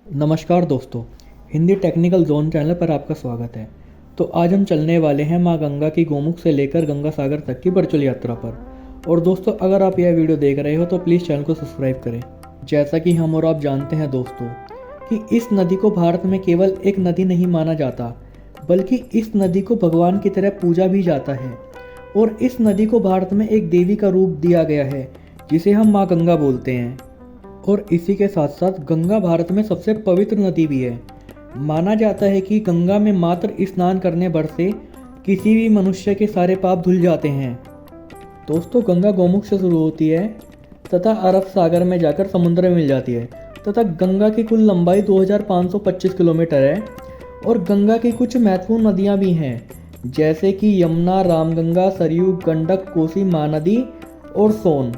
नमस्कार दोस्तों, Hindi technical zone channel पर आपका स्वागत है। तो आज हम चलने वाले हैं माँ गंगा की गोमुख से लेकर गंगा सागर तक की वर्चुअल यात्रा पर। और दोस्तों, अगर आप यह वीडियो देख रहे हो तो प्लीज़ चैनल को सब्सक्राइब करें। जैसा कि हम और आप जानते हैं दोस्तों कि इस नदी को भारत में केवल एक नदी नहीं माना जाता, बल्कि इस नदी को भगवान की तरह पूजा भी जाता है। और इस नदी को भारत में एक देवी का रूप दिया गया है, जिसे हम माँ गंगा बोलते हैं। और इसी के साथ साथ गंगा भारत में सबसे पवित्र नदी भी है। माना जाता है कि गंगा में मात्र स्नान करने भर से किसी भी मनुष्य के सारे पाप धुल जाते हैं। दोस्तों, गंगा गोमुख से शुरू होती है तथा अरब सागर में जाकर समुद्र में मिल जाती है तथा गंगा की कुल लंबाई 2525 किलोमीटर है। और गंगा की कुछ महत्वपूर्ण नदियाँ भी हैं, जैसे कि यमुना, रामगंगा, सरयू, गंडक, कोसी, महानदी और सोन।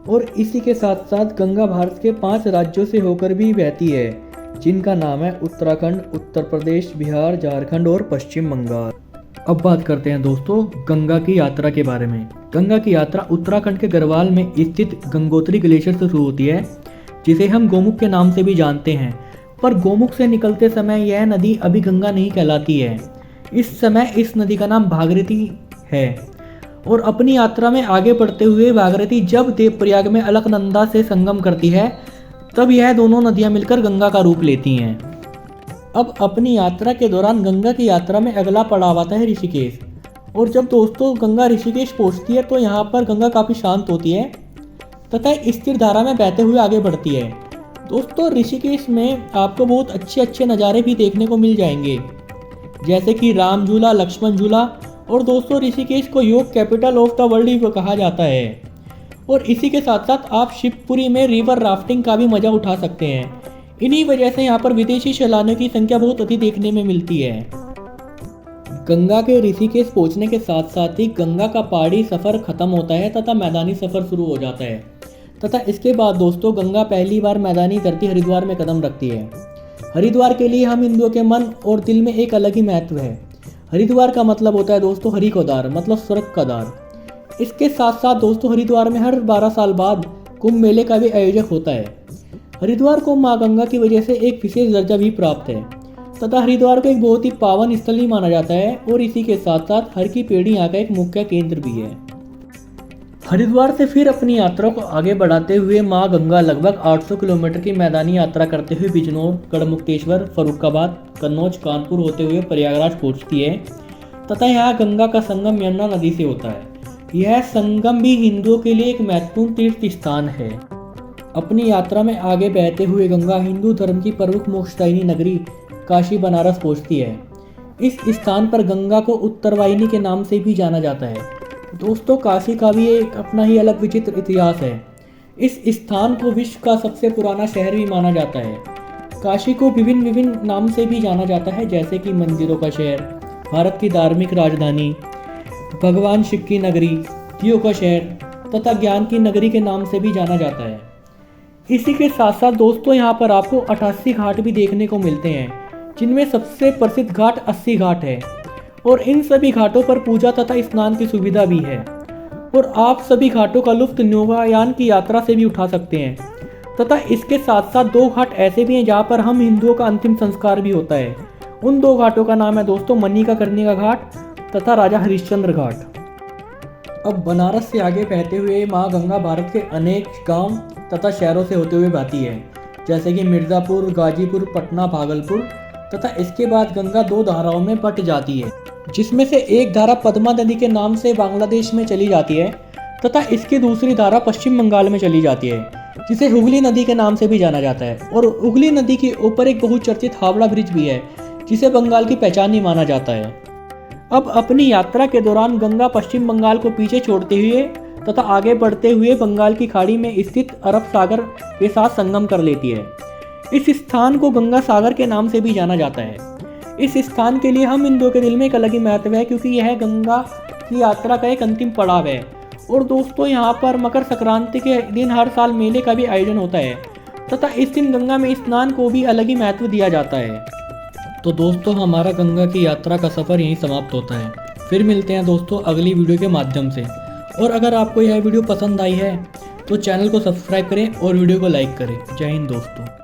और इसी के साथ साथ गंगा भारत के 5 राज्यों से होकर भी बहती है, जिनका नाम है उत्तराखंड, उत्तर प्रदेश, बिहार, झारखंड और पश्चिम बंगाल। अब बात करते हैं दोस्तों गंगा की यात्रा के बारे में। गंगा की यात्रा उत्तराखंड के गढ़वाल में स्थित गंगोत्री ग्लेशियर से शुरू होती है, जिसे हम गोमुख के नाम से भी जानते हैं। पर गोमुख से निकलते समय यह नदी अभी गंगा नहीं कहलाती है। इस समय इस नदी का नाम भागीरथी है। और अपनी यात्रा में आगे बढ़ते हुए भागीरथी जब देवप्रयाग में अलकनंदा से संगम करती है, तब यह दोनों नदियां मिलकर गंगा का रूप लेती हैं। अब अपनी यात्रा के दौरान गंगा की यात्रा में अगला पड़ाव आता है ऋषिकेश। और जब दोस्तों गंगा ऋषिकेश पहुंचती है तो यहाँ पर गंगा काफ़ी शांत होती है तथा स्थिर धारा में बहते हुए आगे बढ़ती है। दोस्तों, ऋषिकेश में आपको बहुत अच्छे अच्छे नज़ारे भी देखने को मिल जाएंगे, जैसे कि राम झूला, लक्ष्मण झूला। और दोस्तों, ऋषिकेश को योग कैपिटल ऑफ द वर्ल्ड भी कहा जाता है। और इसी के साथ साथ आप शिवपुरी में रिवर राफ्टिंग का भी मजा उठा सकते हैं। इन्हीं वजह से यहाँ पर विदेशी सैलानियों की संख्या बहुत अधिक देखने में मिलती है। गंगा के ऋषिकेश पहुँचने के साथ साथ ही गंगा का पहाड़ी सफर खत्म होता है तथा मैदानी सफर शुरू हो जाता है। तथा इसके बाद दोस्तों गंगा पहली बार मैदानी धरती हरिद्वार में कदम रखती है। हरिद्वार के लिए हम हिंदुओं के मन और दिल में एक अलग ही महत्व है। हरिद्वार का मतलब होता है दोस्तों हरि को द्वार, मतलब स्वर्ग का द्वार। इसके साथ साथ दोस्तों हरिद्वार में हर 12 साल बाद कुंभ मेले का भी आयोजक होता है। हरिद्वार को माँ गंगा की वजह से एक विशेष दर्जा भी प्राप्त है तथा हरिद्वार को एक बहुत ही पावन स्थल ही माना जाता है। और इसी के साथ साथ हर की पेड़ी यहाँ का एक मुख्य केंद्र भी है। हरिद्वार से फिर अपनी यात्रा को आगे बढ़ाते हुए माँ गंगा लगभग 800 किलोमीटर की मैदानी यात्रा करते हुए बिजनौर, गढ़मुक्तेश्वर, फर्रुखाबाद, कन्नौज, कानपुर होते हुए प्रयागराज पहुंचती है तथा यहाँ गंगा का संगम यमुना नदी से होता है। यह संगम भी हिंदुओं के लिए एक महत्वपूर्ण तीर्थ स्थान है। अपनी यात्रा में आगे बहते हुए गंगा हिंदू धर्म की प्रमुख मोक्षदायिनी नगरी काशी बनारस पहुँचती है। इस स्थान पर गंगा को उत्तरवाहिनी के नाम से भी जाना जाता है। दोस्तों, काशी का भी एक अपना ही अलग विचित्र इतिहास है। इस स्थान को विश्व का सबसे पुराना शहर भी माना जाता है। काशी को विभिन्न विभिन्न नाम से भी जाना जाता है, जैसे कि मंदिरों का शहर, भारत की धार्मिक राजधानी, भगवान शिव की नगरी, दियों का शहर तथा ज्ञान की नगरी के नाम से भी जाना जाता है। इसी के साथ साथ दोस्तों यहाँ पर आपको 88 घाट भी देखने को मिलते हैं, जिनमें सबसे प्रसिद्ध घाट 80 घाट है। और इन सभी घाटों पर पूजा तथा स्नान की सुविधा भी है। और आप सभी घाटों का लुत्फ नौकायान की यात्रा से भी उठा सकते हैं। तथा इसके साथ साथ 2 घाट ऐसे भी हैं जहाँ पर हम हिंदुओं का अंतिम संस्कार भी होता है। उन 2 घाटों का नाम है दोस्तों मणिकर्णिका घाट तथा राजा हरिश्चंद्र घाट। अब बनारस से आगे बहते हुए माँ गंगा भारत के अनेक गांव तथा शहरों से होते हुए बहती है, जैसे कि मिर्ज़ापुर, गाजीपुर, पटना, भागलपुर। तथा इसके बाद गंगा 2 धाराओं में बट जाती है, जिसमें से एक धारा पद्मा नदी के नाम से बांग्लादेश में चली जाती है तथा इसकी दूसरी धारा पश्चिम बंगाल में चली जाती है, जिसे हुगली नदी के नाम से भी जाना जाता है। और हुगली नदी के ऊपर एक बहुचर्चित हावड़ा ब्रिज भी है, जिसे बंगाल की पहचान ही माना जाता है। अब अपनी यात्रा के दौरान गंगा पश्चिम बंगाल को पीछे छोड़ते हुए तथा आगे बढ़ते हुए बंगाल की खाड़ी में स्थित अरब सागर के साथ संगम कर लेती है। इस स्थान को गंगा सागर के नाम से भी जाना जाता है। इस स्थान के लिए हम हिंदुओं के दिल में एक अलग ही महत्व है, क्योंकि यह गंगा की यात्रा का एक अंतिम पड़ाव है। और दोस्तों, यहाँ पर मकर संक्रांति के दिन हर साल मेले का भी आयोजन होता है तथा इस दिन गंगा में स्नान को भी अलग ही महत्व दिया जाता है। तो दोस्तों, हमारा गंगा की यात्रा का सफ़र यहीं समाप्त होता है। फिर मिलते हैं दोस्तों अगली वीडियो के माध्यम से। और अगर आपको यह वीडियो पसंद आई है तो चैनल को सब्सक्राइब करें और वीडियो को लाइक करें। जय हिंद दोस्तों।